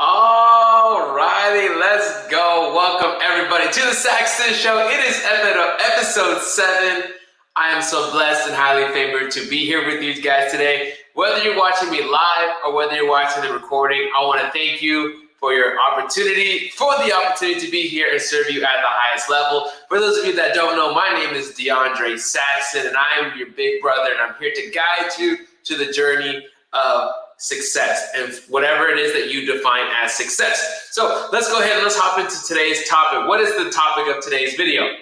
Alrighty, let's go. Welcome everybody to the Saxton Show. It is Episode 7. I am so blessed and highly favored to be here with you guys today. Whether you're watching me live or whether you're watching the recording, I want to thank you for the opportunity to be here and serve you at the highest level. For those of you that don't know, my name is DeAndre Saxton, and I am your big brother, and I'm here to guide you to the journey of success and whatever it is that you define as success. So let's go ahead and let's hop into today's topic. What is the topic of today's video?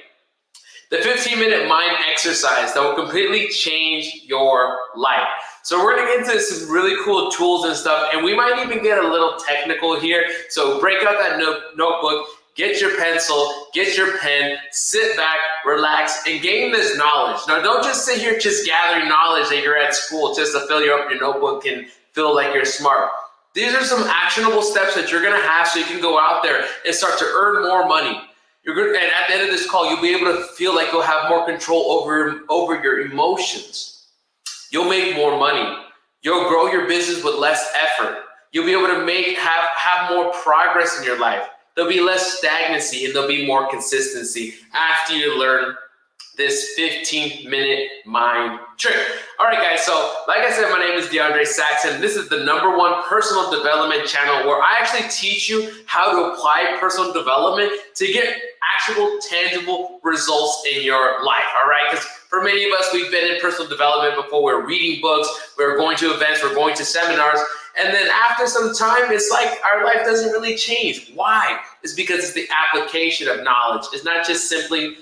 The 15-minute mind exercise that will completely change your life. So we're gonna get into some really cool tools and stuff, and we might even get a little technical here. So break out that notebook, get your pencil, get your pen, sit back, relax, and gain this knowledge. Now, don't just sit here just gathering knowledge that you're at school just to fill you up your notebook and feel like you're smart. These are some actionable steps that you're gonna have so you can go out there and start to earn more money. And at the end of this call, you'll be able to feel like you'll have more control over your emotions. You'll make more money. You'll grow your business with less effort. You'll be able to have more progress in your life. There'll be less stagnancy and there'll be more consistency after you learn this 15-minute mind trick. All right, guys, so like I said, my name is DeAndre Saxton. This is the #1 personal development channel where I actually teach you how to apply personal development to get actual, tangible results in your life, all right? Because for many of us, we've been in personal development before. We're reading books, we're going to events, we're going to seminars, and then after some time, it's like our life doesn't really change. Why? It's because it's the application of knowledge. It's not just simply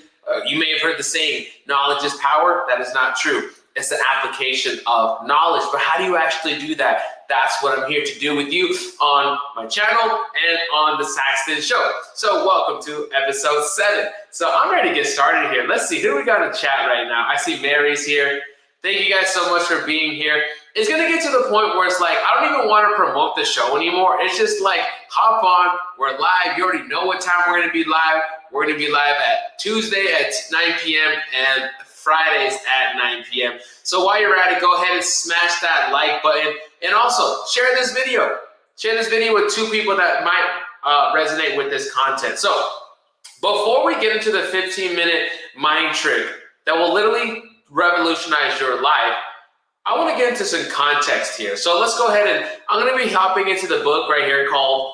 you may have heard the saying, knowledge is power. That is not true. It's the application of knowledge. But how do you actually do that? That's what I'm here to do with you on my channel and on the Saxton Show. So welcome to Episode 7. So I'm ready to get started here. Let's see, who we got in chat right now? I see Mary's here. Thank you guys so much for being here. It's going to get to the point where it's like, I don't even want to promote the show anymore. It's just like, hop on, we're live. You already know what time we're going to be live. We're going to be live at Tuesday at 9 p.m. and Fridays at 9 p.m. So while you're at it, go ahead and smash that like button. And also, share this video. Share this video with 2 people that might resonate with this content. So before we get into the 15-minute mind trick that will literally revolutionize your life, I want to get into some context here. So let's go ahead and I'm going to be hopping into the book right here called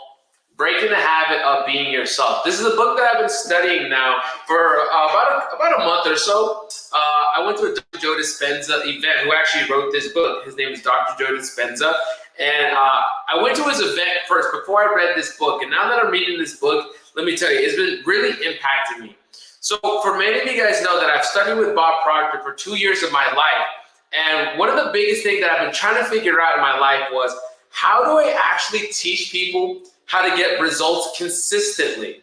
Breaking the Habit of Being Yourself. This is a book that I've been studying now for about a month or so. I went to a Joe Dispenza event who actually wrote this book. His name is Dr. Joe Dispenza. And I went to his event first before I read this book. And now that I'm reading this book, let me tell you, it's been really impacting me. So for many of you guys know that I've studied with Bob Proctor for 2 years of my life. And one of the biggest things that I've been trying to figure out in my life was, how do I actually teach people how to get results consistently?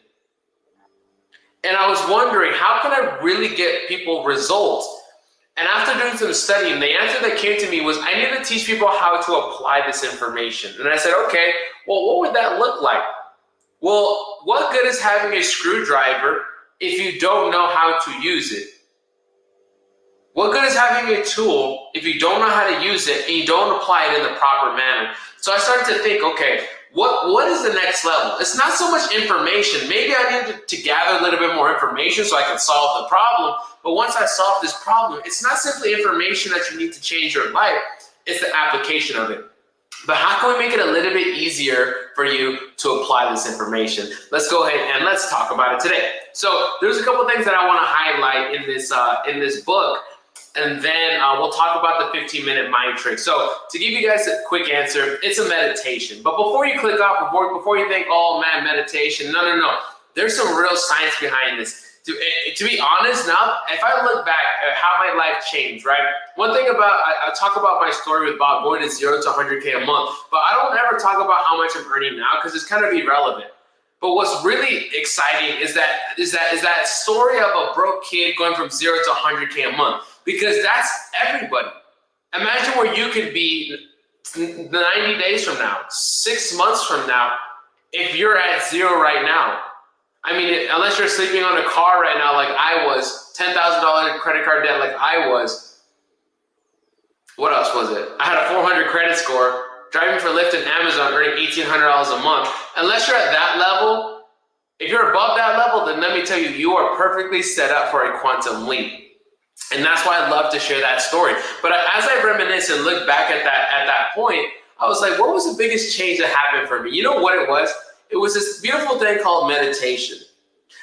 And I was wondering, how can I really get people results? And after doing some studying, the answer that came to me was, I need to teach people how to apply this information. And I said, okay, well, what would that look like? Well, what good is having a screwdriver if you don't know how to use it? What good is having a tool if you don't know how to use it and you don't apply it in the proper manner? So I started to think, okay, what is the next level? It's not so much information. Maybe I need to gather a little bit more information so I can solve the problem. But once I solve this problem, it's not simply information that you need to change your life. It's the application of it. But how can we make it a little bit easier for you to apply this information? Let's go ahead and let's talk about it today. So there's a couple things that I want to highlight in this book. And then we'll talk about the 15-minute mind trick. So to give you guys a quick answer, it's a meditation. But before you click off, before you think, oh man, meditation, no. There's some real science behind this. To be honest, now, if I look back at how my life changed, right? One thing about, I talk about my story with Bob going to 0 to 100K a month, but I don't ever talk about how much I'm earning now because it's kind of irrelevant. But what's really exciting is that story of a broke kid going from 0 to 100K a month. Because that's everybody. Imagine where you could be 90 days from now, 6 months from now, if you're at 0 right now. I mean, unless you're sleeping on a car right now like I was, $10,000 credit card debt like I was. What else was it? I had a 400 credit score, driving for Lyft and Amazon, earning $1,800 a month. Unless you're at that level, if you're above that level, then let me tell you, you are perfectly set up for a quantum leap. And that's why I love to share that story. But as I reminisce and look back at that point, I was like, what was the biggest change that happened for me? You know what it was? It was this beautiful thing called meditation.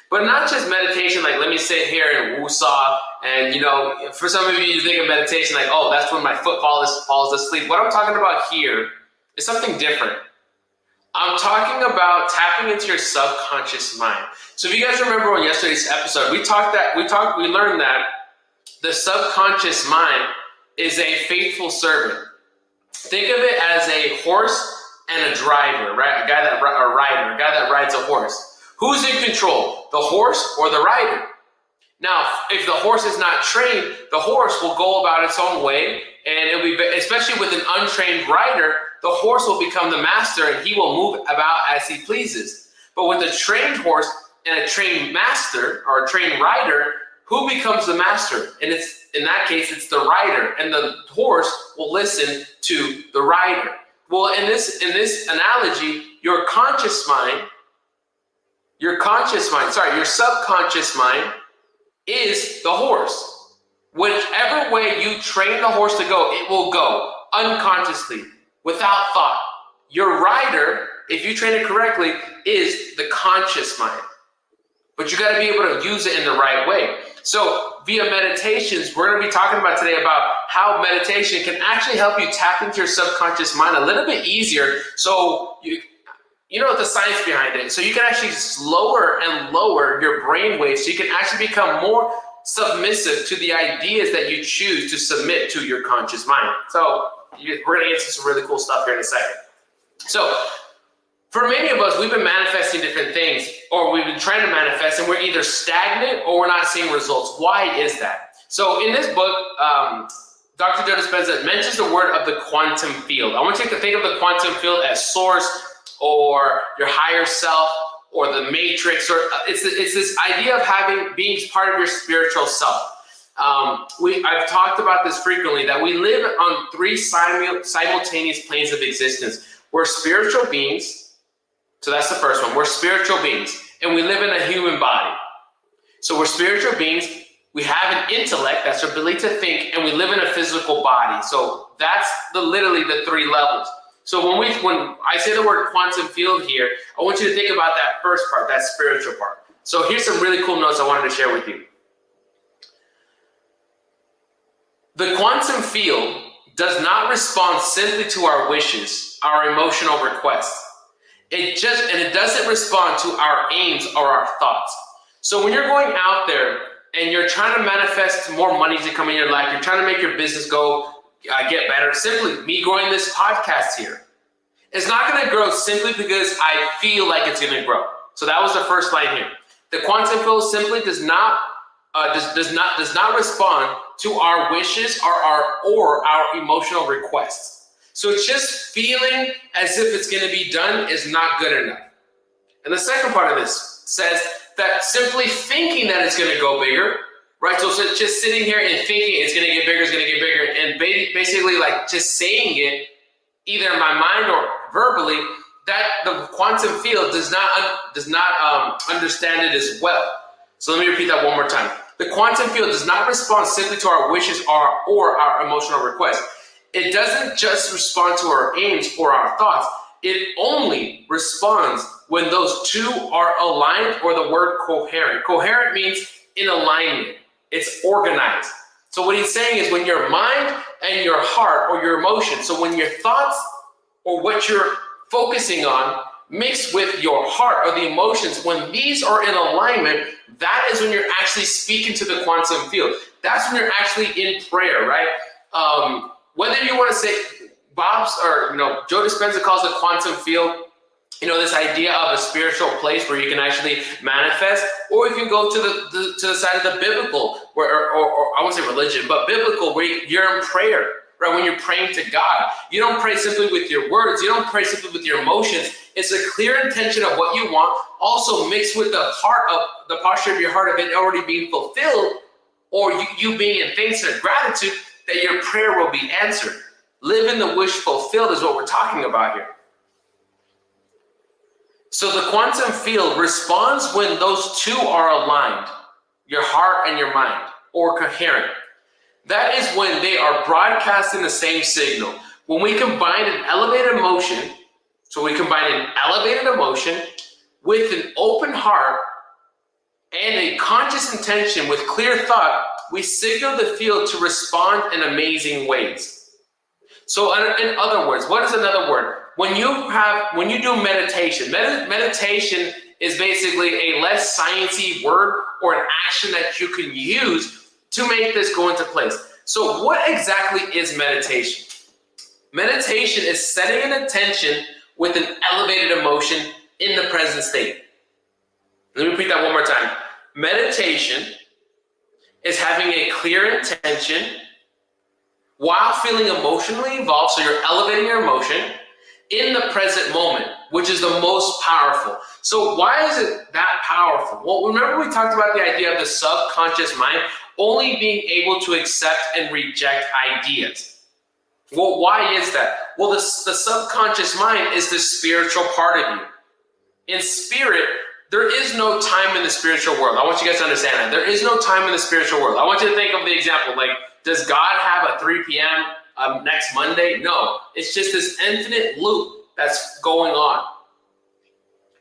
But not just meditation, like let me sit here and woo-saw. And for some of you think of meditation like, oh, that's when my foot falls asleep. What I'm talking about here is something different. I'm talking about tapping into your subconscious mind. So if you guys remember on yesterday's episode, we learned that the subconscious mind is a faithful servant. Think of it as a horse and a driver, right? A rider, a guy that rides a horse. Who's in control, the horse or the rider? Now, if the horse is not trained, the horse will go about its own way, and it'll be, especially with an untrained rider, the horse will become the master and he will move about as he pleases. But with a trained horse and a trained master or a trained rider, who becomes the master? And in that case, it's the rider, and the horse will listen to the rider. Well, in this analogy, your subconscious mind is the horse. Whichever way you train the horse to go, it will go unconsciously, without thought. Your rider, if you train it correctly, is the conscious mind. But you got to be able to use it in the right way. So via meditations, we're going to be talking about today about how meditation can actually help you tap into your subconscious mind a little bit easier. So you know the science behind it. So you can actually lower and lower your brain waves so you can actually become more submissive to the ideas that you choose to submit to your conscious mind. So we're going to get into some really cool stuff here in a second. So for many of us, we've been manifesting different things, or we've been trying to manifest, and we're either stagnant or we're not seeing results. Why is that? So in this book, Dr. Joe Dispenza mentions the word of the quantum field. I want you to think of the quantum field as source or your higher self or the matrix, or it's this idea of being part of your spiritual self. I've talked about this frequently, that we live on 3 simultaneous planes of existence. We're spiritual beings. So that's the first one. We're spiritual beings, and we live in a human body. So we're spiritual beings. We have an intellect, that's our ability to think, and we live in a physical body. So that's literally the 3 levels. So when I say the word quantum field here, I want you to think about that first part, that spiritual part. So here's some really cool notes I wanted to share with you. The quantum field does not respond simply to our wishes, our emotional requests. It doesn't respond to our aims or our thoughts. So when you're going out there and you're trying to manifest more money to come in your life, you're trying to make your business get better. Simply me growing this podcast here, it's not going to grow simply because I feel like it's going to grow. So that was the first line here. The quantum field simply does not respond to our wishes or our emotional requests. So just feeling as if it's going to be done is not good enough. And the second part of this says that simply thinking that it's going to go bigger, right? So just sitting here and thinking it's going to get bigger, and basically like just saying it either in my mind or verbally, that the quantum field does not understand it as well. So let me repeat that one more time. The quantum field does not respond simply to our wishes or our emotional requests. It doesn't just respond to our aims or our thoughts. It only responds when those two are aligned, or the word coherent. Coherent means in alignment. It's organized. So what he's saying is when your mind and your heart or your emotions, so when your thoughts or what you're focusing on mixed with your heart or the emotions, when these are in alignment, that is when you're actually speaking to the quantum field. That's when you're actually in prayer, right? Whether you want to say Bob's or Joe Dispenza calls it quantum field, this idea of a spiritual place where you can actually manifest, or if you go to the side of the biblical, where or I won't say religion, but biblical, where you're in prayer, right? When you're praying to God, you don't pray simply with your words, you don't pray simply with your emotions. It's a clear intention of what you want, also mixed with the heart of the posture of your heart of it already being fulfilled, or you being in thanks and gratitude that your prayer will be answered. Living the wish fulfilled is what we're talking about here. So the quantum field responds when those two are aligned, your heart and your mind, or coherent. That is when they are broadcasting the same signal. When we combine an elevated emotion, with an open heart and a conscious intention with clear thought, we signal the field to respond in amazing ways. So in other words, what is another word? When you do meditation, meditation is basically a less sciencey word or an action that you can use to make this go into place. So what exactly is meditation? Meditation is setting an intention with an elevated emotion in the present state. Let me repeat that one more time. Meditation is having a clear intention while feeling emotionally involved, so you're elevating your emotion in the present moment, which is the most powerful. So why is it that powerful? Well, remember we talked about the idea of the subconscious mind only being able to accept and reject ideas. Well, why is that? Well, the subconscious mind is the spiritual part of you. In spirit, there is no time in the spiritual world. I want you guys to understand that. There is no time in the spiritual world. I want you to think of the example, like, does God have a 3 p.m. Next Monday? No. It's just this infinite loop that's going on.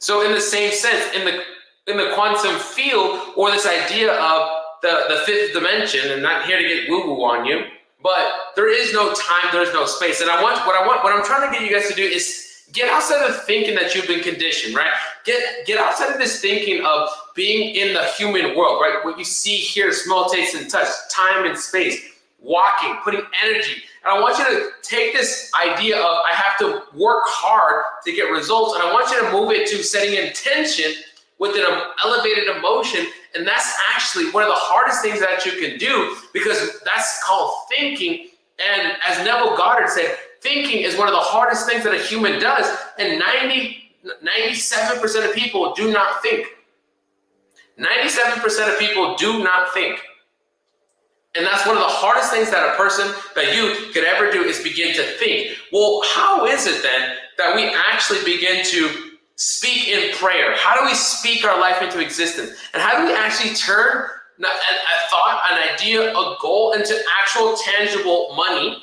So in the same sense, in the quantum field, or this idea of the fifth dimension, and not here to get woo-woo on you, but there is no time, there is no space. And what I'm trying to get you guys to do is get outside of thinking that you've been conditioned, right? Get outside of this thinking of being in the human world, right? What you see, hear, smell, taste, and touch, time and space, walking, putting energy. And I want you to take this idea of I have to work hard to get results, and I want you to move it to setting intention with an elevated emotion. And that's actually one of the hardest things that you can do, because that's called thinking. And as Neville Goddard said, thinking is one of the hardest things that a human does, and 97% of people do not think. 97% of people do not think. And that's one of the hardest things that a person, that you could ever do, is begin to think. Well, how is it then that we actually begin to speak in prayer? How do we speak our life into existence? And how do we actually turn a thought, an idea, a goal into actual tangible money,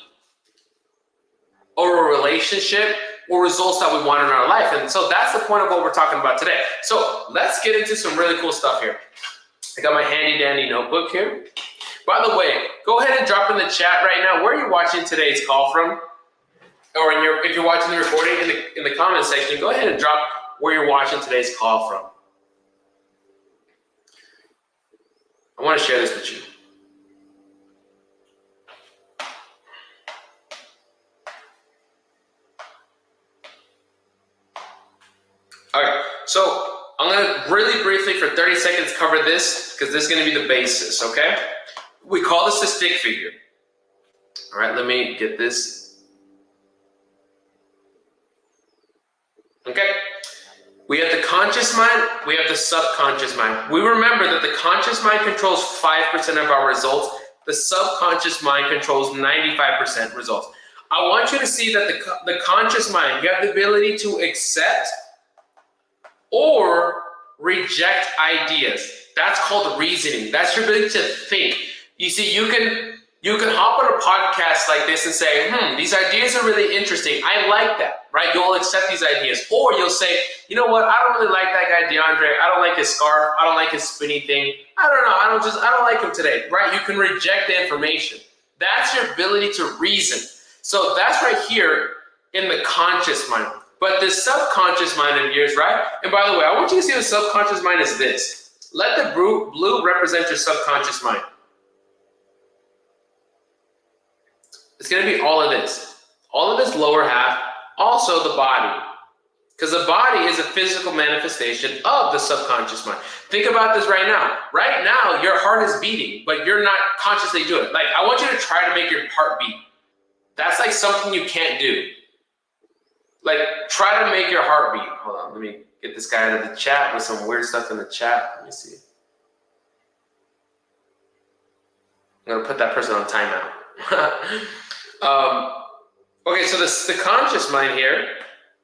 or a relationship, or results that we want in our life? And so that's the point of what we're talking about today. So let's get into some really cool stuff here. I got my handy dandy notebook here. By the way, go ahead and drop in the chat right now where you're watching today's call from, or if you're watching the recording in the comment section, go ahead and drop where you're watching today's call from. I want to share this with you. All right, so I'm going to really briefly for 30 seconds cover this, because this is going to be the basis, okay? We call this the stick figure. All right, let me get this. Okay, we have the conscious mind, we have the subconscious mind. We remember that the conscious mind controls 5% of our results. The subconscious mind controls 95% results. I want you to see that the conscious mind, you have the ability to accept or reject ideas. That's called reasoning. That's your ability to think. You see, you can hop on a podcast like this and say, these ideas are really interesting. I like that, right? You'll accept these ideas. Or you'll say, you know what? I don't really like that guy, DeAndre. I don't like his scarf. I don't like his spinny thing. I don't know. I don't like him today, right? You can reject the information. That's your ability to reason. So that's right here in the conscious mind. But the subconscious mind of yours, right? And by the way, I want you to see the subconscious mind as this. Let the blue represent your subconscious mind. It's going to be all of this lower half, also the body. Because the body is a physical manifestation of the subconscious mind. Think about this right now. Right now, your heart is beating, but you're not consciously doing it. Like, I want you to try to make your heart beat. That's like something you can't do. Like, try to make your heart beat. Hold on, let me get this guy out of the chat with some weird stuff in the chat. Let me see. I'm going to put that person on timeout. Okay, so the conscious mind here,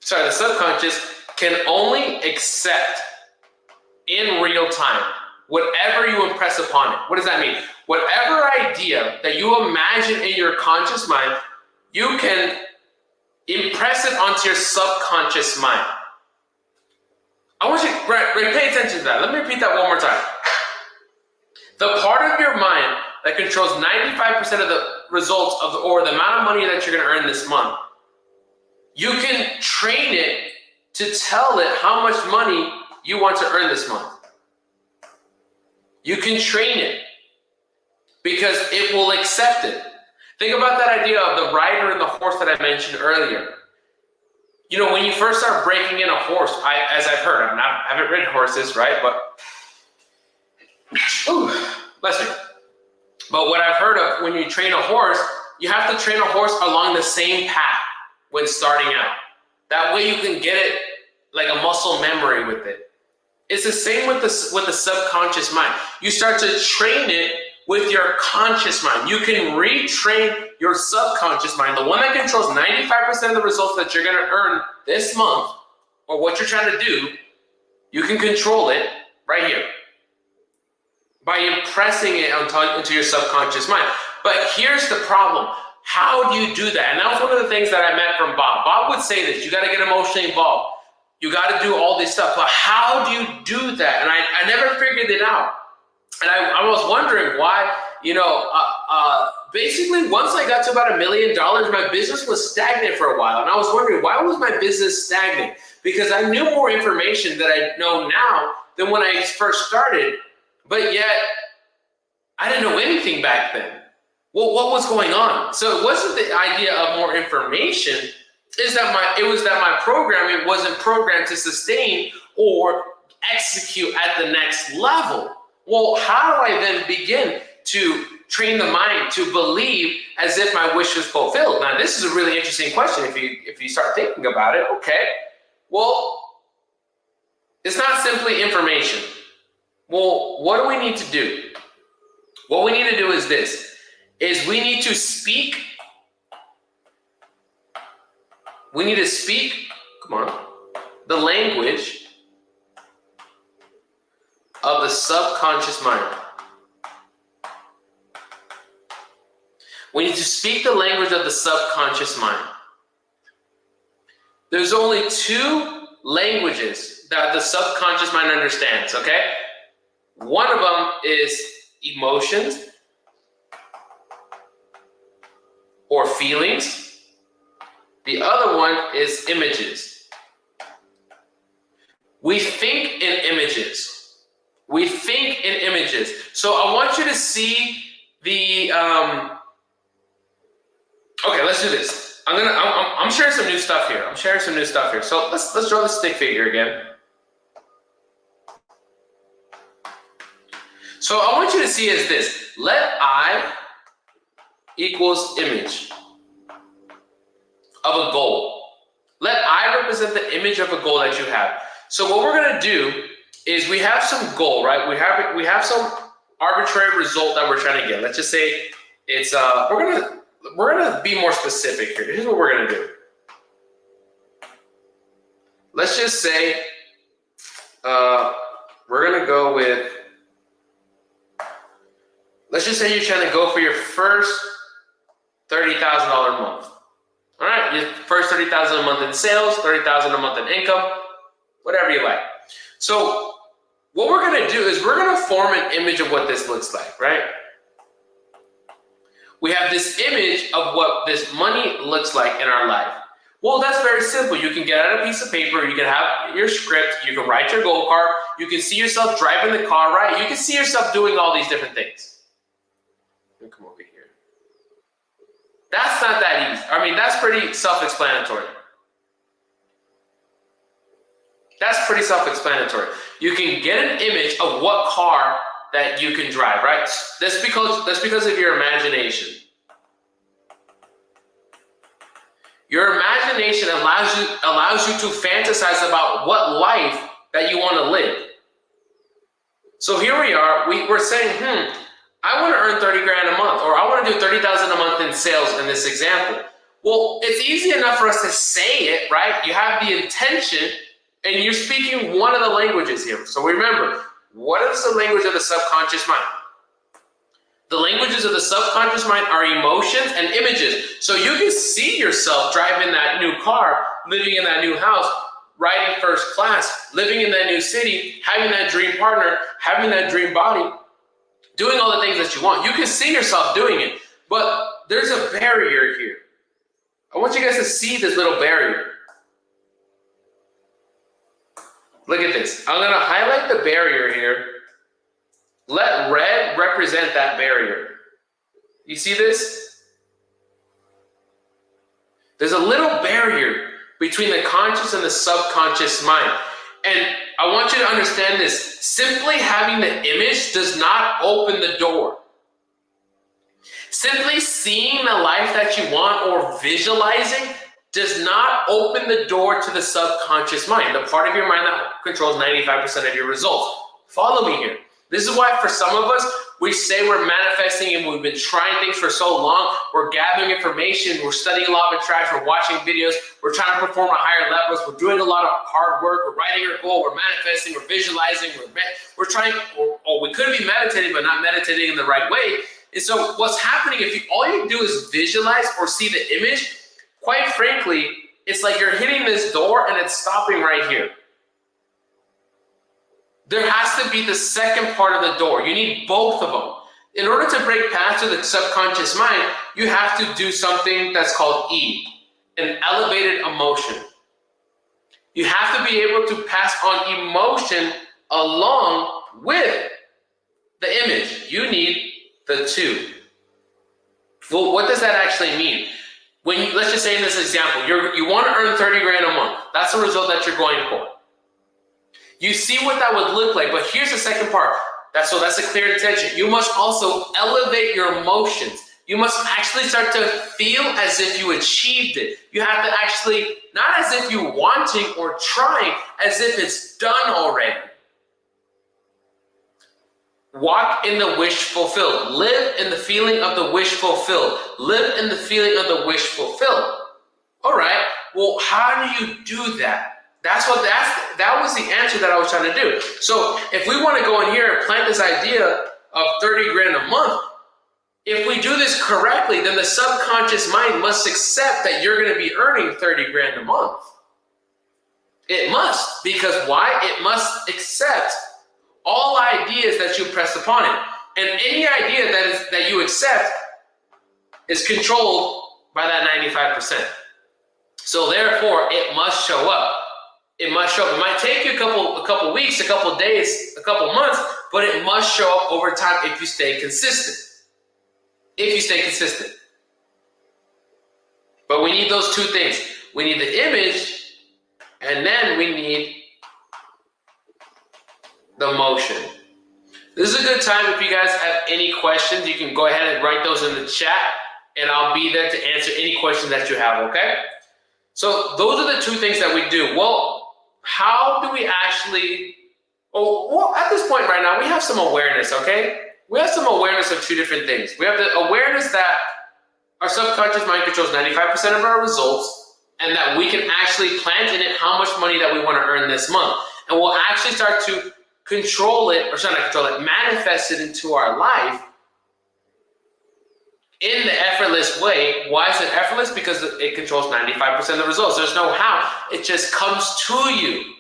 the subconscious can only accept in real time whatever you impress upon it. What does that mean? Whatever idea that you imagine in your conscious mind, you can impress it onto your subconscious mind. I want you to pay attention to that. Let me repeat that one more time. The part of your mind that controls 95% of the results or the amount of money that you're going to earn this month, you can train it to tell it how much money you want to earn this month. You can train it because it will accept it. Think about that idea of the rider and the horse that I mentioned earlier. You know, when you first start breaking in a horse, as I've heard, I haven't ridden horses, right? But, bless me. But what I've heard of, when you train a horse, you have to train a horse along the same path when starting out. That way you can get it like a muscle memory with it. It's the same with the subconscious mind. You start to train it with your conscious mind. You can retrain your subconscious mind, the one that controls 95% of the results that you're going to earn this month, or what you're trying to do. You can control it right here by impressing it into your subconscious mind. But here's the problem. How do you do that? And that was one of the things that I met from Bob. Bob would say this: you got to get emotionally involved. You got to do all this stuff. But how do you do that? And I never figured it out. And I was wondering why, basically once I got to about $1 million, my business was stagnant for a while. And I was wondering, why was my business stagnant? Because I knew more information that I know now than when I first started. But yet, I didn't know anything back then. Well, what was going on? So it wasn't the idea of more information. It was that my programming wasn't programmed to sustain or execute at the next level. Well, how do I then begin to train the mind to believe as if my wish is fulfilled? Now, this is a really interesting question if you start thinking about it. Okay, well, it's not simply information. Well, what do we need to do? What we need to do is this, we need to speak. We need to speak, the language of the subconscious mind. We need to speak the language of the subconscious mind. There's only two languages that the subconscious mind understands, okay? One of them is emotions or feelings. The other one is images. We think in images. We think in images. So I want you to see the, okay, let's do this. I'm sharing some new stuff here. So let's draw the stick figure again. So I want you to see as this: let I equals image of a goal. Let I represent the image of a goal that you have. So what we're gonna do is we have some goal, right? We have some arbitrary result that we're trying to get. Let's just say it's we're gonna we're going to be more specific here. Here's what we're going to do. Let's just say we're going to go with, let's just say you're trying to go for your first $30,000 a month. All right, your first $30,000 a month in sales, $30,000 a month in income, whatever you like. So what we're going to do is we're going to form an image of what this looks like, right? We have this image of what this money looks like in our life. Well, that's very simple. You can get out a piece of paper, you can have your script, you can write your goal card, you can see yourself driving the car, right? You can see yourself doing all these different things. Let me come over here. That's not that easy. I mean, that's pretty self-explanatory. That's pretty self-explanatory. You can get an image of what car that you can drive, right? That's because of your imagination. Your imagination allows you to fantasize about what life that you want to live. So here we are, we're saying, I want to earn 30 grand a month, or I want to do 30,000 a month in sales in this example. Well, it's easy enough for us to say it, right? You have the intention, and you're speaking one of the languages here. So remember, what is the language of the subconscious mind? The languages of the subconscious mind are emotions and images. So you can see yourself driving that new car, living in that new house, riding first class, living in that new city, having that dream partner, having that dream body, doing all the things that you want. You can see yourself doing it, but there's a barrier here. I want you guys to see this little barrier. Look at this. I'm going to highlight the barrier here. Let red represent that barrier. You see this? There's a little barrier between the conscious and the subconscious mind. And I want you to understand this. Simply having the image does not open the door. Simply seeing the life that you want or visualizing does not open the door to the subconscious mind, the part of your mind that controls 95% of your results. Follow me here. This is why for some of us, we say we're manifesting and we've been trying things for so long. We're gathering information. We're studying a lot of attraction. We're watching videos. We're trying to perform at higher levels. We're doing a lot of hard work. We're writing our goal. We're manifesting. We're visualizing. We're trying, or we could be meditating, but not meditating in the right way. And so what's happening, all you do is visualize or see the image, quite frankly, it's like you're hitting this door and it's stopping right here. There has to be the second part of the door. You need both of them. In order to break past to the subconscious mind, you have to do something that's called E, an elevated emotion. You have to be able to pass on emotion along with the image. You need the two. Well, what does that actually mean? Let's just say in this example, you want to earn 30 grand a month. That's the result that you're going for. You see what that would look like, but here's the second part. That's a clear intention. You must also elevate your emotions. You must actually start to feel as if you achieved it. You have to actually, not as if you're wanting or trying, as if it's done already. Walk in the wish fulfilled. Live in the feeling of the wish fulfilled. Live in the feeling of the wish fulfilled. All right, well, how do you do that? That was the answer that I was trying to do. So if we want to go in here and plant this idea of 30 grand a month, if we do this correctly, then the subconscious mind must accept that you're going to be earning 30 grand a month. It must, because why? It must accept all ideas that you press upon it. And any idea that you accept is controlled by that 95%. So therefore, it must show up. It must show up. It might take you a couple weeks, a couple days, a couple months, but it must show up over time if you stay consistent. If you stay consistent. But we need those two things. We need the image, and then we need the motion. This is a good time if you guys have any questions. You can go ahead and write those in the chat, and I'll be there to answer any questions that you have, okay? So those are the two things that we do. Well, how do we actually, at this point right now, we have some awareness, okay? We have some awareness of two different things. We have the awareness that our subconscious mind controls 95% of our results, and that we can actually plant in it how much money that we want to earn this month. And we'll actually start to control it, or sorry, not control it, manifest it into our life in the effortless way. Why is it effortless? Because it controls 95% of the results. There's no how. It just comes to you.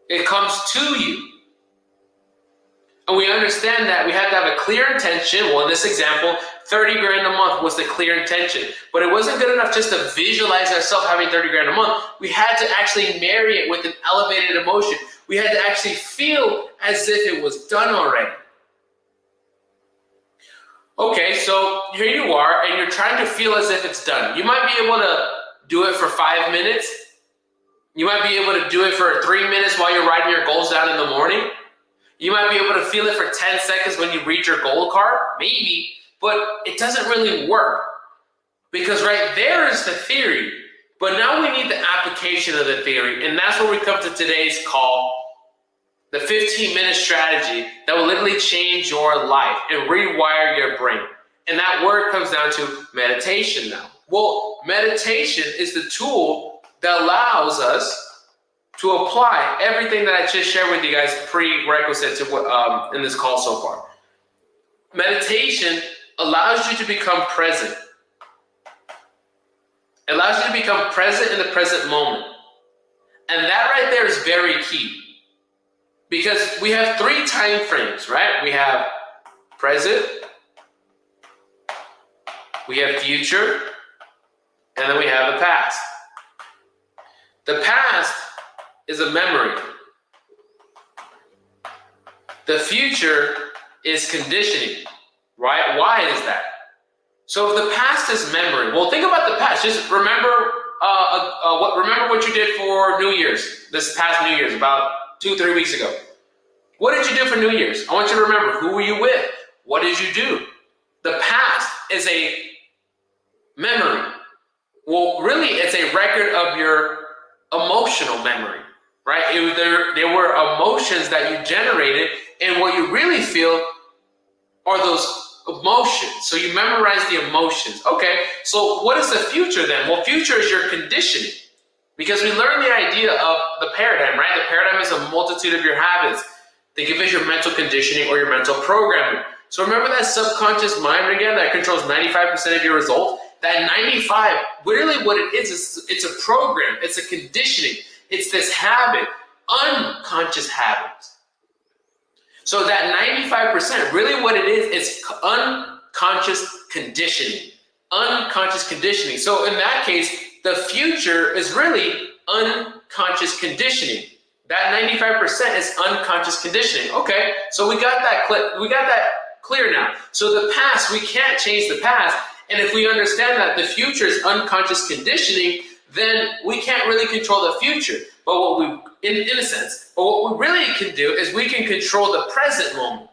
It comes to you. And we understand that we have to have a clear intention. Well, in this example, 30 grand a month was the clear intention. But it wasn't good enough just to visualize ourselves having 30 grand a month. We had to actually marry it with an elevated emotion. We had to actually feel as if it was done already. Okay, so here you are, and you're trying to feel as if it's done. You might be able to do it for 5 minutes. You might be able to do it for 3 minutes while you're writing your goals down in the morning. You might be able to feel it for 10 seconds when you read your goal card, maybe, but it doesn't really work. Because right there is the theory, but now we need the application of the theory, and that's where we come to today's call, the 15-minute strategy that will literally change your life and rewire your brain. And that word comes down to meditation now. Well, meditation is the tool that allows us to apply everything that I just shared with you guys, prerequisite to what in this call so far. Meditation allows you to become present. It allows you to become present in the present moment. And that right there is very key. Because we have 3 time frames, right? We have present, we have future, and then we have the past. The past is a memory. The future is conditioning, right? Why is that? So if the past is memory, well, think about the past. Just remember what you did for New Year's, this past New Year's, about 2-3 weeks ago. What did you do for New Year's? I want you to remember, who were you with? What did you do? The past is a memory. Well, really, it's a record of your emotional memory, right? There were emotions that you generated, and what you really feel are those emotions. So you memorize the emotions. Okay, so what is the future then? Well, future is your conditioning, because we learned the idea of the paradigm, right? The paradigm is a multitude of your habits. Think of it as your mental conditioning or your mental programming. So remember that subconscious mind again that controls 95% of your results? That 95, really what it is it's a program, it's a conditioning, it's this habit, unconscious habits. So that 95%, really what it is unconscious conditioning. Unconscious conditioning. So in that case, the future is really unconscious conditioning. That 95% is unconscious conditioning. Okay, so we got that clear now. So the past, we can't change the past. And if we understand that the future is unconscious conditioning, then we can't really control the future. But what we, in a sense, but what we really can do is we can control the present moment.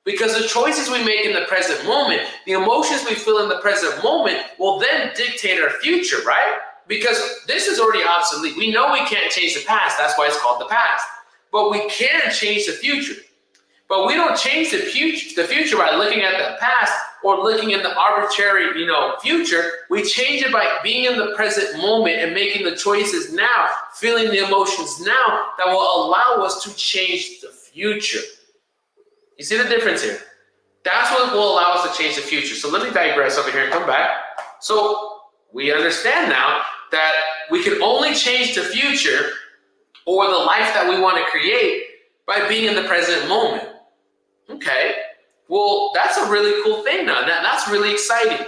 Because the choices we make in the present moment, the emotions we feel in the present moment will then dictate our future, right? Because this is already obsolete. We know we can't change the past. That's why it's called the past. But we can change the future. But we don't change the future by looking at the past or looking in the arbitrary, future. We change it by being in the present moment and making the choices now, feeling the emotions now that will allow us to change the future. You see the difference here? That's what will allow us to change the future. So let me digress over here and come back. So we understand now that we can only change the future or the life that we want to create by being in the present moment. Okay, well, that's a really cool thing now. That's really exciting.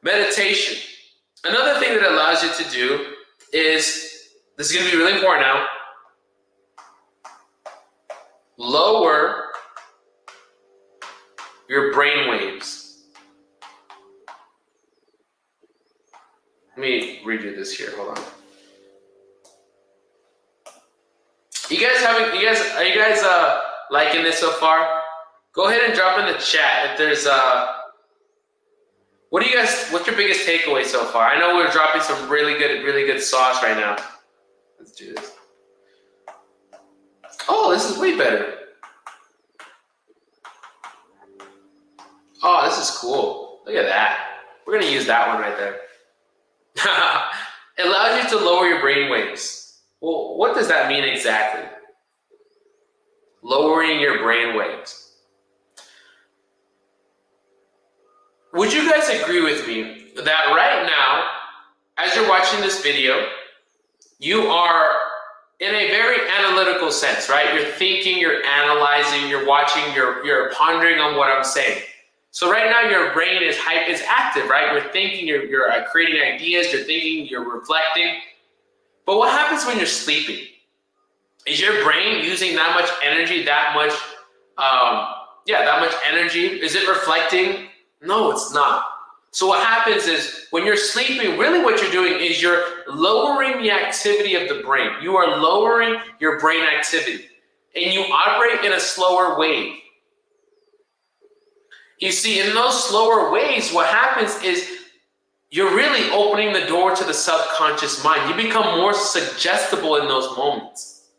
Meditation. Another thing that allows you to do is, this is going to be really important now, lower your brain waves. Let me redo this here. Hold on. Are you guys liking this so far? Go ahead and drop in the chat if there's what's your biggest takeaway so far? I know we're dropping some really good sauce right now. Let's do this. Oh, this is way better. Oh, this is cool. Look at that. We're going to use that one right there. It allows you to lower your brain waves. Well, what does that mean exactly? Lowering your brain waves. Would you guys agree with me that right now, as you're watching this video, you are in a very analytical sense, right? You're thinking, you're analyzing, you're watching, you're pondering on what I'm saying. So right now your brain is active, right? You're thinking, you're creating ideas, you're thinking, you're reflecting. But what happens when you're sleeping? Is your brain using that much energy, that much energy? Is it reflecting? No, it's not. So what happens is when you're sleeping, really what you're doing is you're lowering the activity of the brain. You are lowering your brain activity and you operate in a slower wave. You see, in those slower waves, what happens is you're really opening the door to the subconscious mind. You become more suggestible in those moments.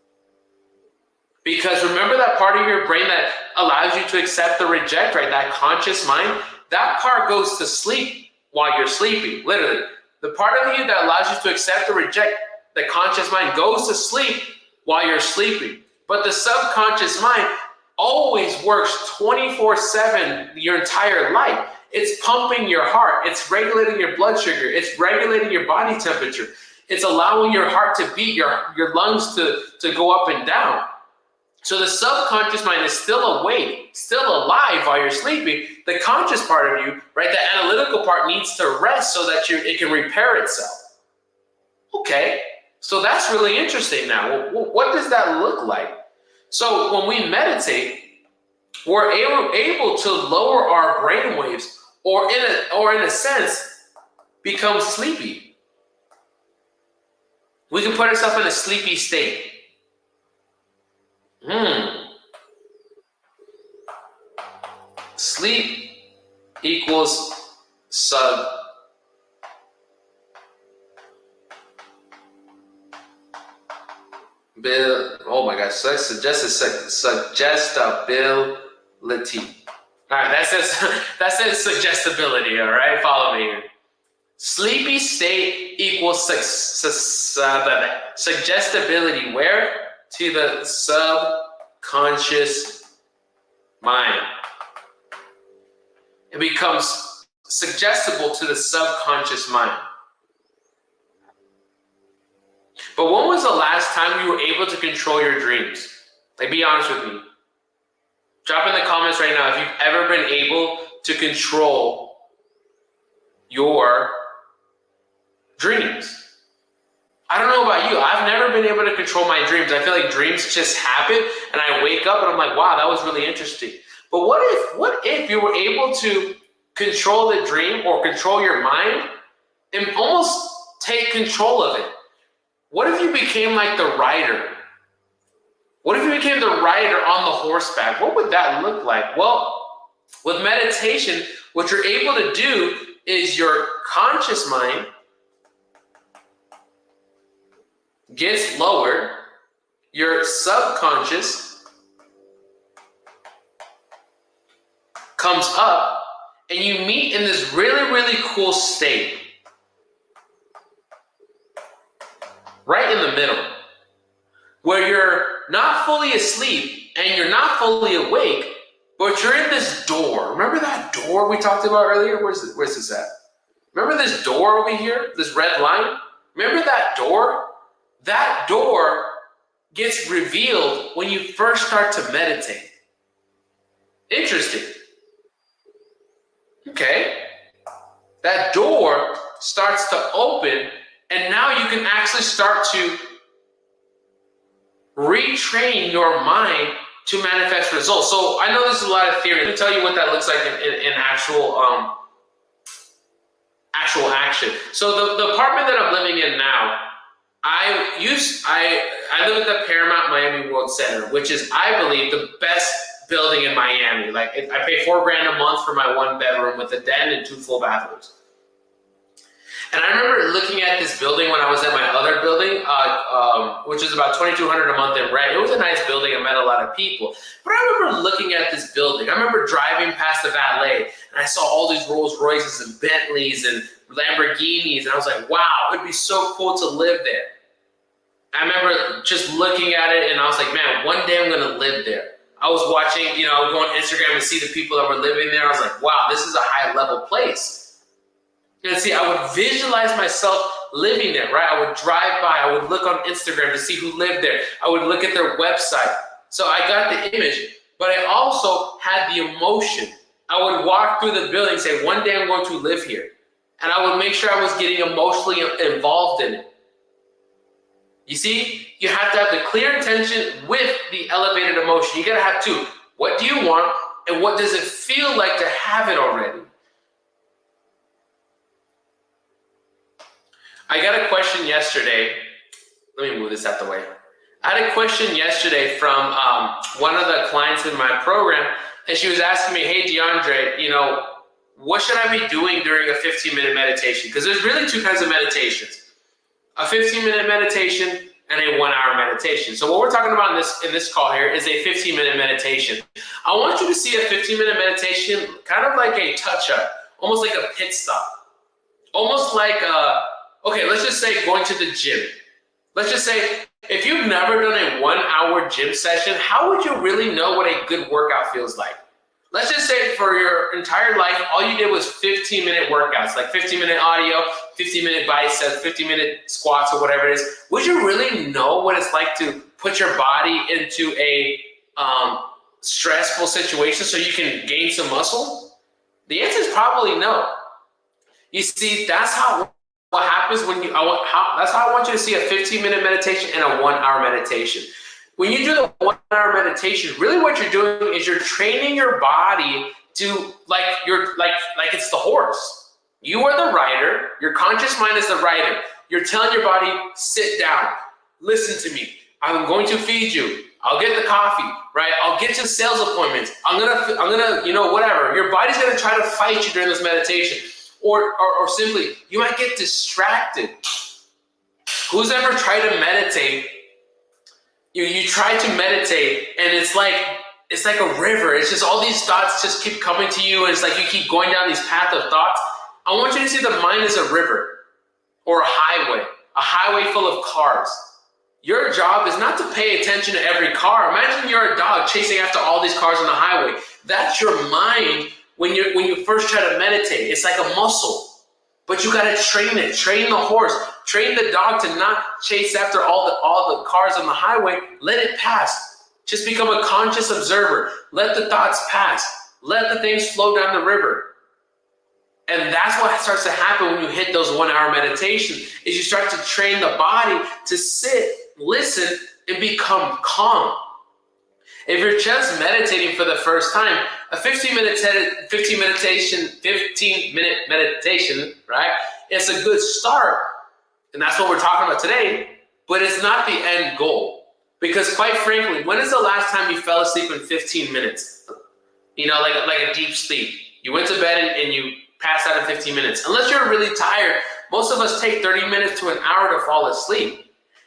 Because remember that part of your brain that allows you to accept or reject, right? That conscious mind, that part goes to sleep while you're sleeping, literally. The part of you that allows you to accept or reject, the conscious mind, goes to sleep while you're sleeping. But the subconscious mind always works 24/7 your entire life. It's pumping your heart. It's regulating your blood sugar. It's regulating your body temperature. It's allowing your heart to beat, your lungs to go up and down. So the subconscious mind is still awake, still alive while you're sleeping. The conscious part of you, right, the analytical part needs to rest so that it can repair itself. Okay, so that's really interesting now. What does that look like? So when we meditate, we're able to lower our brain waves or in a sense, become sleepy. We can put ourselves in a sleepy state. Sleep equals suggestibility. All right, that says suggestibility. All right, follow me here. Sleepy state equals suggestibility. Where? To the subconscious mind. It becomes suggestible to the subconscious mind. But when was the last time you were able to control your dreams? Like, be honest with me. Drop in the comments right now if you've ever been able to control your dreams. I don't know about you. I've never been able to control my dreams. I feel like dreams just happen and I wake up and I'm like, wow, that was really interesting. But what if you were able to control the dream or control your mind and almost take control of it? What if you became like the rider? What if you became the rider on the horseback? What would that look like? Well, with meditation, what you're able to do is your conscious mind gets lowered, your subconscious comes up, and you meet in this really, really cool state. Right in the middle, where you're not fully asleep and you're not fully awake, but you're in this door. Remember that door we talked about earlier? Where's this at? Remember this door over here, this red line? Remember that door? That door gets revealed when you first start to meditate. Interesting. Okay. That door starts to open, and now you can actually start to retrain your mind to manifest results. So I know there's a lot of theory. Let me tell you what that looks like in actual action. So the apartment that I'm living in now, I live at the Paramount Miami World Center, which is, I believe, the best building in Miami. Like, I pay $4,000 a month for my one bedroom with a den and 2 full bathrooms. And I remember looking at this building when I was at my other building, which was about $2,200 a month in rent. It was a nice building. I met a lot of people. But I remember looking at this building. I remember driving past the valet, and I saw all these Rolls Royces and Bentleys and Lamborghinis, and I was like, wow, it'd be so cool to live there. I remember just looking at it, and I was like, man, one day I'm going to live there. I was watching, go on Instagram and see the people that were living there. I was like, wow, this is a high-level place. And see, I would visualize myself living there, right? I would drive by. I would look on Instagram to see who lived there. I would look at their website. So I got the image, but I also had the emotion. I would walk through the building and say, one day I'm going to live here. And I would make sure I was getting emotionally involved in it. You see, you have to have the clear intention with the elevated emotion. You got to have two. What do you want? And what does it feel like to have it already? I got a question yesterday. Let me move this out the way. I had a question yesterday from one of the clients in my program, and she was asking me, hey, DeAndre, what should I be doing during a 15-minute meditation? Because there's really two kinds of meditations, a 15-minute meditation and a 1-hour meditation. So what we're talking about in this call here is a 15-minute meditation. I want you to see a 15-minute meditation kind of like a touch-up, almost like a pit stop, almost like okay, let's just say going to the gym. Let's just say if you've never done a 1-hour gym session, how would you really know what a good workout feels like? Let's just say for your entire life, all you did was 15-minute workouts, like 15-minute audio, 15-minute biceps, 15-minute squats, or whatever it is. Would you really know what it's like to put your body into a stressful situation so you can gain some muscle? The answer is probably no. You see, that's what happens when that's how I want you to see a 15-minute meditation and a 1-hour meditation. When you do the 1-hour meditation, really what you're doing is you're training your body to like it's the horse. You are the rider. Your conscious mind is the rider. You're telling your body, sit down, listen to me. I'm going to feed you. I'll get the coffee, right? I'll get you sales appointments. I'm gonna, whatever. Your body's gonna try to fight you during this meditation. Or simply, you might get distracted. Who's ever tried to meditate? You try to meditate, and it's like a river. It's just all these thoughts just keep coming to you, and it's like you keep going down these paths of thoughts. I want you to see the mind as a river or a highway full of cars. Your job is not to pay attention to every car. Imagine you're a dog chasing after all these cars on the highway. That's your mind. When you first try to meditate, it's like a muscle, but you got to train it, train the horse, train the dog to not chase after all the cars on the highway. Let it pass. Just become a conscious observer. Let the thoughts pass. Let the things flow down the river. And that's what starts to happen when you hit those 1-hour meditations, is you start to train the body to sit, listen, and become calm. If you're just meditating for the first time, a 15-minute meditation, right? It's a good start. And that's what we're talking about today, but it's not the end goal. Because quite frankly, when is the last time you fell asleep in 15 minutes? Like a deep sleep. You went to bed and you passed out in 15 minutes. Unless you're really tired, most of us take 30 minutes to an hour to fall asleep.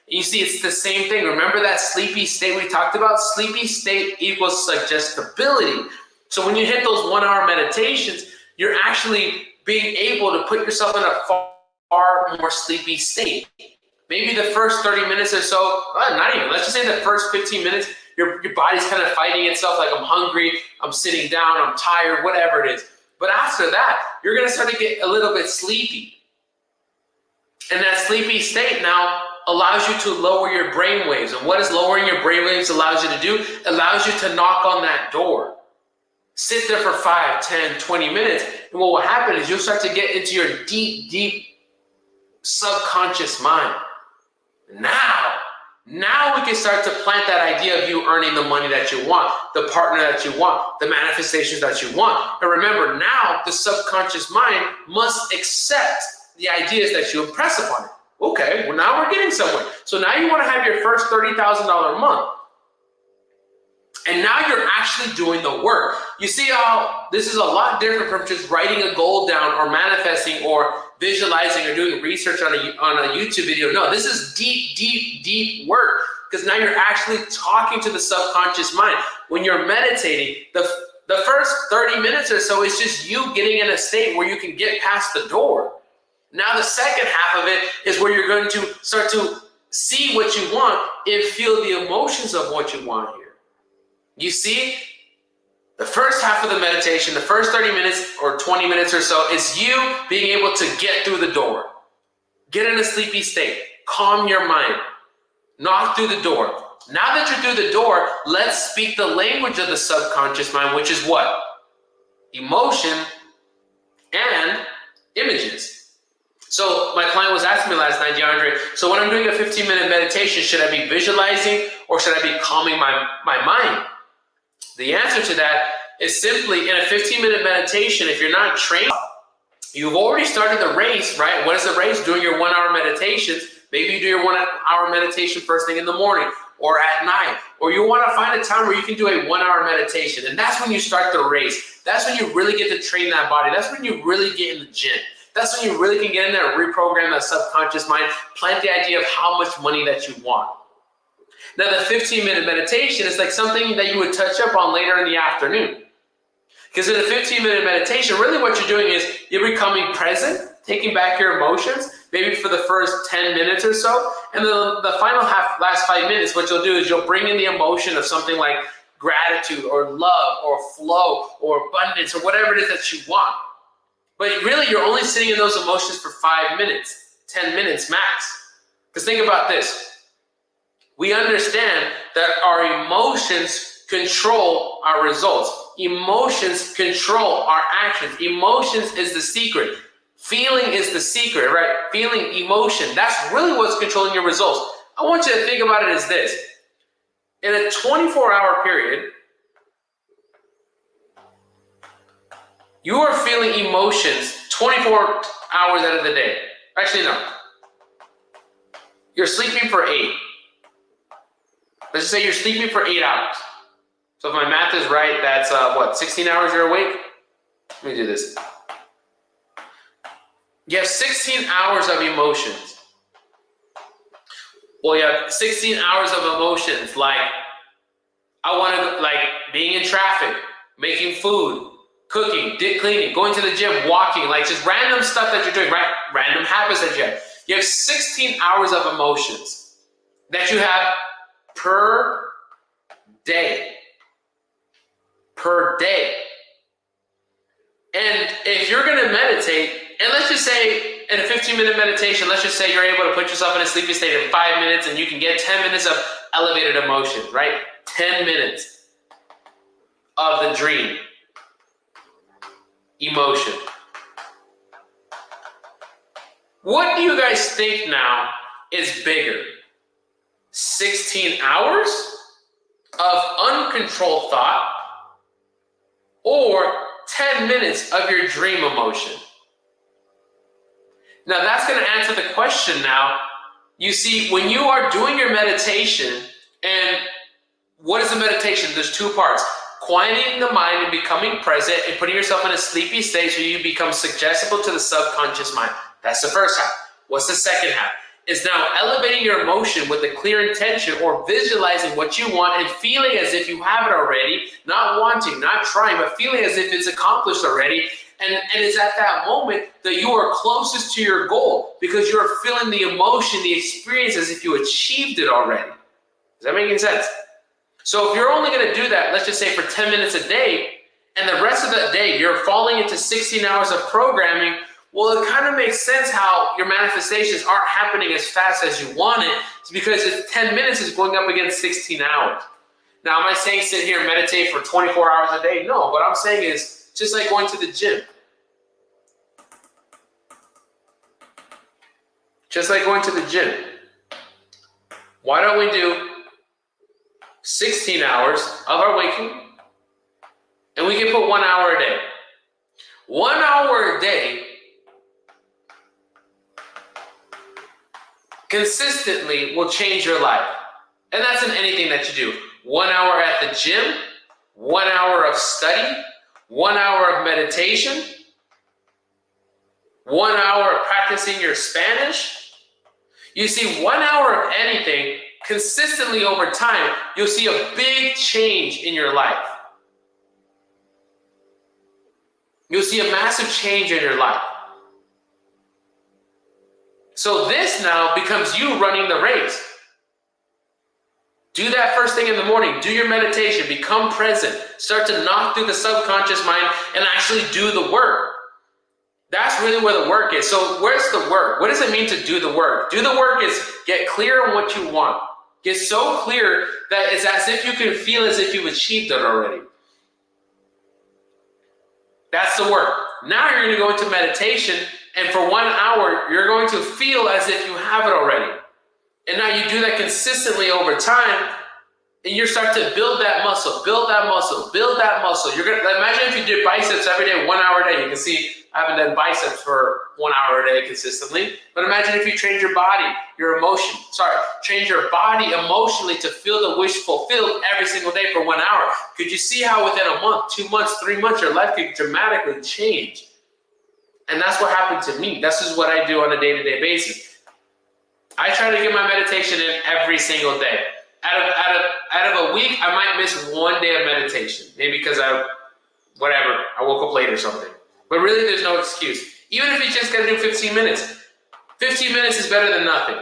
You see, it's the same thing. Remember that sleepy state we talked about? Sleepy state equals suggestibility. So when you hit those 1-hour meditations, you're actually being able to put yourself in a far more sleepy state. Maybe the first 30 minutes or so, not even, let's just say the first 15 minutes, your body's kind of fighting itself like I'm hungry, I'm sitting down, I'm tired, whatever it is. But after that, you're going to start to get a little bit sleepy. And that sleepy state now allows you to lower your brain waves. And what does lowering your brain waves allows you to do? It allows you to knock on that door. Sit there for 5, 10, 20 minutes. And what will happen is you'll start to get into your deep, deep subconscious mind. Now we can start to plant that idea of you earning the money that you want, the partner that you want, the manifestations that you want. And remember, now the subconscious mind must accept the ideas that you impress upon it. Okay, well now we're getting somewhere. So now you want to have your first $30,000 a month. And now you're actually doing the work. You see how this is a lot different from just writing a goal down or manifesting or visualizing or doing research on a YouTube video. No, this is deep work, because now you're actually talking to the subconscious mind. When you're meditating, the first 30 minutes or so is just you getting in a state where you can get past the door. Now the second half of it is where you're going to start to see what you want and feel the emotions of what you want here. You see, the first half of the meditation, the first 30 minutes or 20 minutes or so, is you being able to get through the door. Get in a sleepy state. Calm your mind. Knock through the door. Now that you're through the door, let's speak the language of the subconscious mind, which is what? Emotion and images. So my client was asking me last night, DeAndre, so when I'm doing a 15-minute meditation, should I be visualizing or should I be calming my mind? The answer to that is simply, in a 15-minute meditation, if you're not trained, you've already started the race, right? What is the race? Doing your 1-hour meditations. Maybe you do your 1-hour meditation first thing in the morning or at night, or you want to find a time where you can do a 1-hour meditation. And that's when you start the race. That's when you really get to train that body. That's when you really get in the gym. That's when you really can get in there and reprogram that subconscious mind, plant the idea of how much money that you want. Now, the 15-minute meditation is like something that you would touch up on later in the afternoon. Because in a 15-minute meditation, really what you're doing is you're becoming present, taking back your emotions, maybe for the first 10 minutes or so. And then the final last 5 minutes, what you'll do is you'll bring in the emotion of something like gratitude or love or flow or abundance or whatever it is that you want. But really, you're only sitting in those emotions for 5 minutes, 10 minutes max. Because think about this. We understand that our emotions control our results. Emotions control our actions. Emotions is the secret. Feeling is the secret, right? Feeling, emotion. That's really what's controlling your results. I want you to think about it as this. In a 24-hour period, you are feeling emotions 24 hours out of the day. Actually, no. You're sleeping for 8. Let's just say you're sleeping for 8 hours. So if my math is right, that's 16 hours you're awake? Let me do this. You have 16 hours of emotions. Well, you have 16 hours of emotions, like being in traffic, making food, cooking, cleaning, going to the gym, walking, like just random stuff that you're doing, right? Random habits that you have. You have 16 hours of emotions that you have per day. Per day. And if you're going to meditate, and let's just say in a 15-minute meditation, let's just say you're able to put yourself in a sleepy state in 5 minutes and you can get 10 minutes of elevated emotion, right? 10 minutes of the dream. Emotion. What do you guys think now is bigger? 16 hours of uncontrolled thought or 10 minutes of your dream emotion? Now that's going to answer the question now. You see, when you are doing your meditation, and what is the meditation? There's 2 parts. Quieting the mind and becoming present and putting yourself in a sleepy state so you become suggestible to the subconscious mind. That's the first half. What's the second half? It's now elevating your emotion with a clear intention or visualizing what you want and feeling as if you have it already, not wanting, not trying, but feeling as if it's accomplished already. And it's at that moment that you are closest to your goal because you're feeling the emotion, the experience as if you achieved it already. Is that making sense? So if you're only going to do that, let's just say for 10 minutes a day, and the rest of the day you're falling into 16 hours of programming, well, it kind of makes sense how your manifestations aren't happening as fast as you want it. It's because if 10 minutes is going up against 16 hours. Now, am I saying sit here and meditate for 24 hours a day? No, what I'm saying is just like going to the gym. Just like going to the gym. Why don't we do 16 hours of our waking, and we can put 1 hour a day. 1 hour a day consistently will change your life. And that's in anything that you do. 1 hour at the gym, 1 hour of study, 1 hour of meditation, 1 hour of practicing your Spanish. You see, 1 hour of anything consistently over time, you'll see a big change in your life. You'll see a massive change in your life. So this now becomes you running the race. Do that first thing in the morning. Do your meditation. Become present. Start to knock through the subconscious mind and actually do the work. That's really where the work is. So where's the work? What does it mean to do the work? Do the work is get clear on what you want. Get so clear that it's as if you can feel as if you've achieved it already. That's the work. Now you're going to go into meditation, and for 1 hour, you're going to feel as if you have it already. And now you do that consistently over time, and you start to build that muscle, build that muscle, build that muscle. You're gonna imagine if you did biceps every day, 1 hour a day. You can see I haven't done biceps for 1 hour a day consistently. But imagine if you trained your body, trained your body emotionally to feel the wish fulfilled every single day for 1 hour. Could you see how within a month, 2 months, 3 months, your life could dramatically change? And that's what happened to me. This is what I do on a day-to-day basis. I try to get my meditation in every single day. Out of a week, I might miss 1 day of meditation. Maybe because I woke up late or something. But really, there's no excuse. Even if you just got to do 15 minutes. 15 minutes is better than nothing.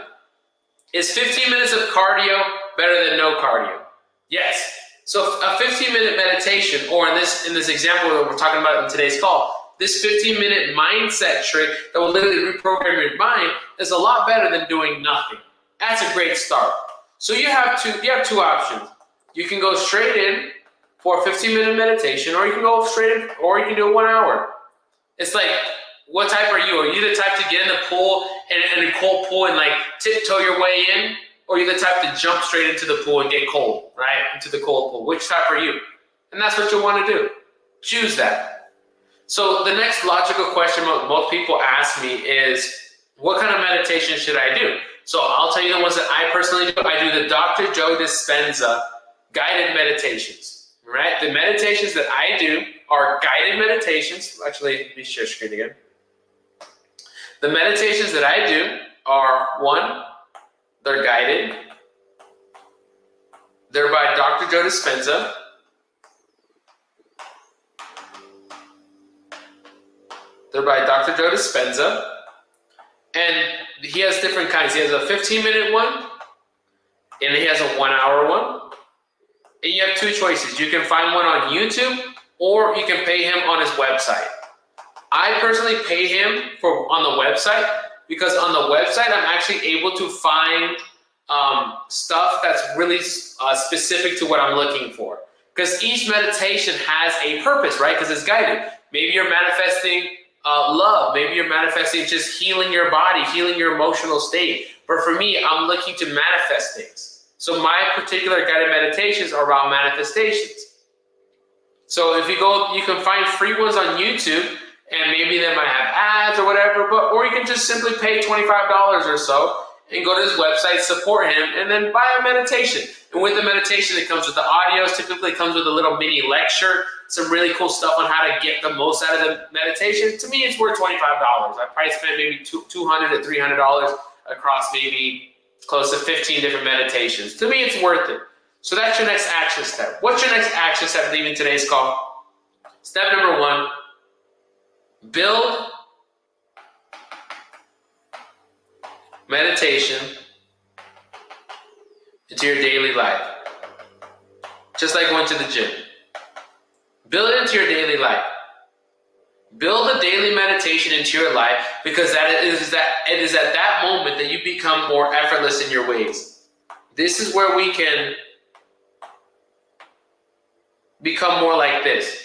Is 15 minutes of cardio better than no cardio? Yes. So a 15-minute meditation, or in this example that we're talking about in today's call, this 15-minute mindset trick that will literally reprogram your mind is a lot better than doing nothing. That's a great start. So you have two options. You can go straight in for a 15-minute meditation, or you can go straight in, or you can do 1 hour. It's like, what type are you? Are you the type to get in the pool and a cold pool and like tiptoe your way in? Or are you the type to jump straight into the pool and get cold, right? Into the cold pool. Which type are you? And that's what you want to do. Choose that. So the next logical question most people ask me is, what kind of meditation should I do? So I'll tell you the ones that I personally do. I do the Dr. Joe Dispenza guided meditations, right? The meditations that I do are guided meditations. Actually, let me share screen again. The meditations that I do are, one, they're guided. They're by Dr. Joe Dispenza. They're by Dr. Joe Dispenza. And he has different kinds. He has a 15-minute one, and he has a 1 hour one. And you have two choices. You can find one on YouTube, or you can pay him on his website. I personally pay him on the website because on the website, I'm actually able to find stuff that's really specific to what I'm looking for. Because each meditation has a purpose, right? Because it's guided. Maybe you're manifesting love. Maybe you're manifesting just healing your body, healing your emotional state. But for me, I'm looking to manifest things. So my particular guided meditations are around manifestations. So if you go, you can find free ones on YouTube, and maybe they might have ads or whatever, or you can just simply pay $25 or so and go to his website, support him, and then buy a meditation. And with the meditation, it comes with the audios. Typically, it comes with a little mini lecture, some really cool stuff on how to get the most out of the meditation. To me, it's worth $25. I probably spent maybe $200 to $300 across maybe close to 15 different meditations. To me, it's worth it. So that's your next action step. What's your next action step leaving today's call? Step number one, build meditation into your daily life. Just like going to the gym. Build it into your daily life. Build a daily meditation into your life, because it is at that moment that you become more effortless in your ways. This is where we can become more like this.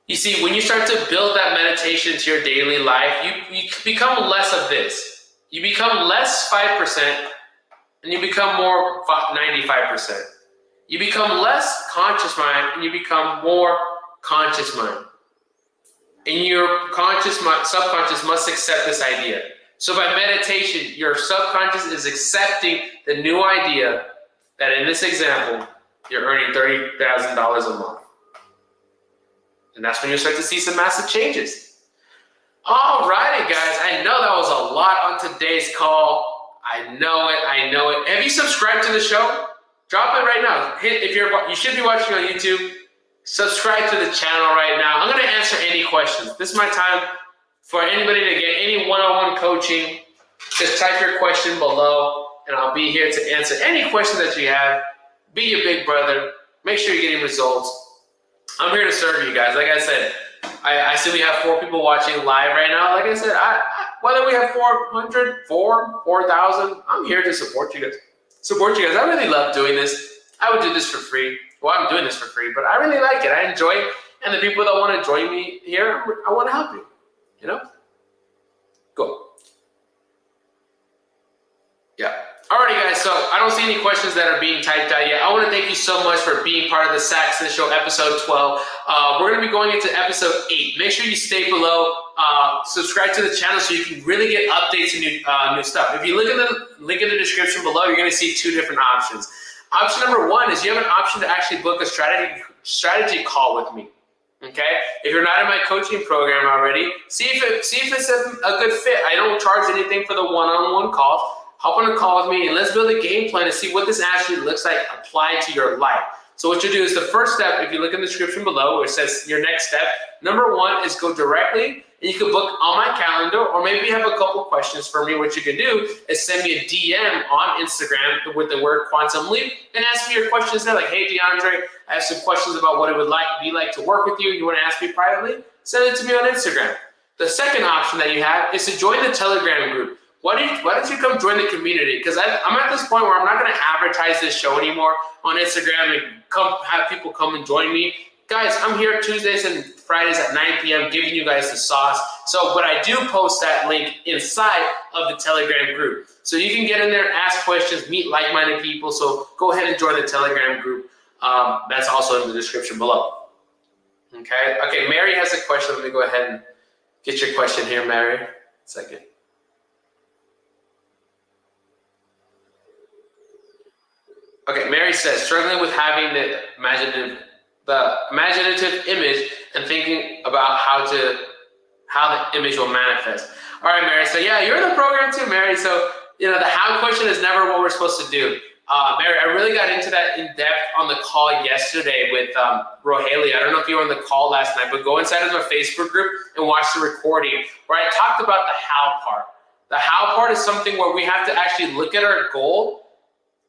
You see, when you start to build that meditation into your daily life, you become less of this. You become less 5%, and you become more 95%. You become less conscious mind, and you become more conscious mind. And your subconscious must accept this idea. So by meditation, your subconscious is accepting the new idea that in this example, you're earning $30,000 a month. And that's when you start to see some massive changes. All righty, guys. I know that was a lot on today's call. I know it. Have you subscribed to the show? Drop it right now. You should be watching on YouTube. Subscribe to the channel right now. I'm going to answer any questions. This is my time for anybody to get any one-on-one coaching. Just type your question below, and I'll be here to answer any question that you have. Be your big brother. Make sure you're getting results. I'm here to serve you guys. Like I said, I see we have 4 people watching live right now. Like I said, whether we have 400, 4,000, I'm here to support you guys. I really love doing this. I would do this for free. Well, I'm doing this for free, but I really like it. I enjoy it. And the people that want to join me here, I want to help you. You know? Cool. Yeah. Alrighty, guys. So I don't see any questions that are being typed out yet. I want to thank you so much for being part of the Saxton Show, episode 12. We're going to be going into episode 8. Make sure you stay below. Subscribe to the channel so you can really get updates and new stuff. If you look at the link in the description below, you're going to see 2 different options. Option number 1 is you have an option to actually book a strategy call with me. Okay? If you're not in my coaching program already, see if it's a good fit. I don't charge anything for the one-on-one calls. Hop on a call with me and let's build a game plan to see what this actually looks like applied to your life. So what you do is the first step, if you look in the description below where it says your next step, number 1 is go directly and you can book on my calendar, or maybe you have a couple questions for me. What you can do is send me a DM on Instagram with the word Quantum Leap and ask me your questions there. Like, hey, DeAndre, I have some questions about what it would be like to work with you. You want to ask me privately? Send it to me on Instagram. The second option that you have is to join the Telegram group. Why don't you come join the community? Because I'm at this point where I'm not going to advertise this show anymore on Instagram and have people come and join me. Guys, I'm here Tuesdays and Fridays at 9 p.m. giving you guys the sauce. So, but I do post that link inside of the Telegram group. So you can get in there, ask questions, meet like-minded people. So go ahead and join the Telegram group. That's also in the description below. Okay, Mary has a question. Let me go ahead and get your question here, Mary. Second. Okay, Mary says, struggling with having the imaginative image and thinking about how the image will manifest. All right, Mary. So yeah, you're in the program too, Mary. So the how question is never what we're supposed to do. Mary, I really got into that in depth on the call yesterday with Rohaley. I don't know if you were on the call last night, but go inside of my Facebook group and watch the recording where I talked about the how part. The how part is something where we have to actually look at our goal.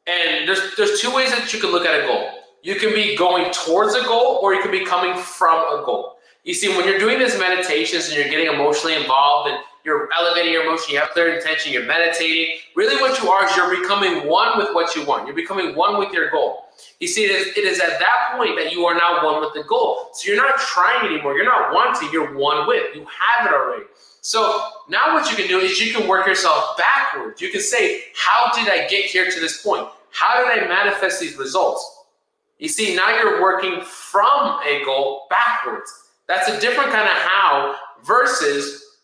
And there's 2 ways that you can look at a goal. You can be going towards a goal, or you can be coming from a goal. You see, when you're doing these meditations and you're getting emotionally involved and you're elevating your emotion, you have clear intention, you're meditating, really what you are is you're becoming one with what you want. You're becoming one with your goal. You see, it is at that point that you are now one with the goal. So you're not trying anymore. You're not wanting, you're one with. You have it already. So now what you can do is you can work yourself backwards. You can say, how did I get here to this point? How did I manifest these results? You see, now you're working from a goal backwards. That's a different kind of how versus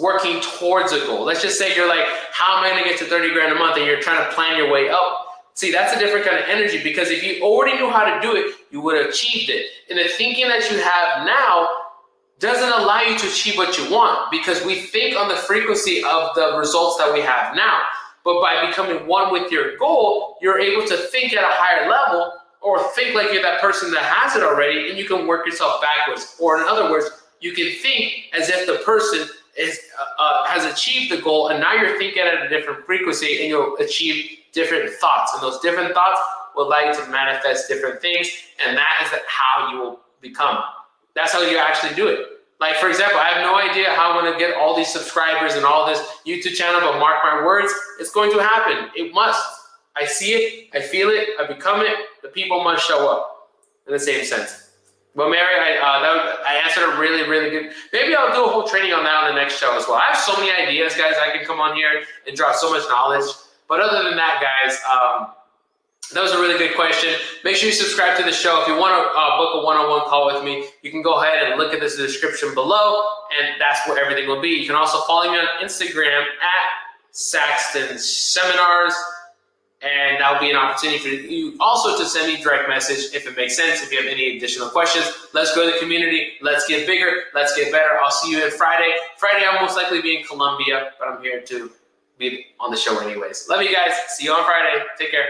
working towards a goal. Let's just say you're like, how am I going to get to 30 grand a month? And you're trying to plan your way up. See, that's a different kind of energy, because if you already knew how to do it, you would have achieved it. And the thinking that you have now doesn't allow you to achieve what you want, because we think on the frequency of the results that we have now. But by becoming one with your goal, you're able to think at a higher level, or think like you're that person that has it already, and you can work yourself backwards. Or in other words, you can think as if the person has achieved the goal, and now you're thinking at a different frequency, and you'll achieve different thoughts. And those different thoughts will allow you to manifest different things, and that is how you will become. That's how you actually do it. Like, for example, I have no idea how I'm going to get all these subscribers and all this YouTube channel, but mark my words, it's going to happen. It must. I see it, I feel it, I become it. The people must show up in the same sense. Well, Mary, I answered a really, really good. Maybe I'll do a whole training on that on the next show as well. I have so many ideas, guys. I can come on here and drop so much knowledge. But other than that, guys, that was a really good question. Make sure you subscribe to the show. If you want to book a one-on-one call with me, you can go ahead and look at this description below, and that's where everything will be. You can also follow me on Instagram at Saxton Seminars. And that'll be an opportunity for you also to send me a direct message if it makes sense. If you have any additional questions, let's grow the community. Let's get bigger. Let's get better. I'll see you on Friday. Friday, I'll most likely be in Colombia, but I'm here to be on the show anyways. Love you guys. See you on Friday. Take care.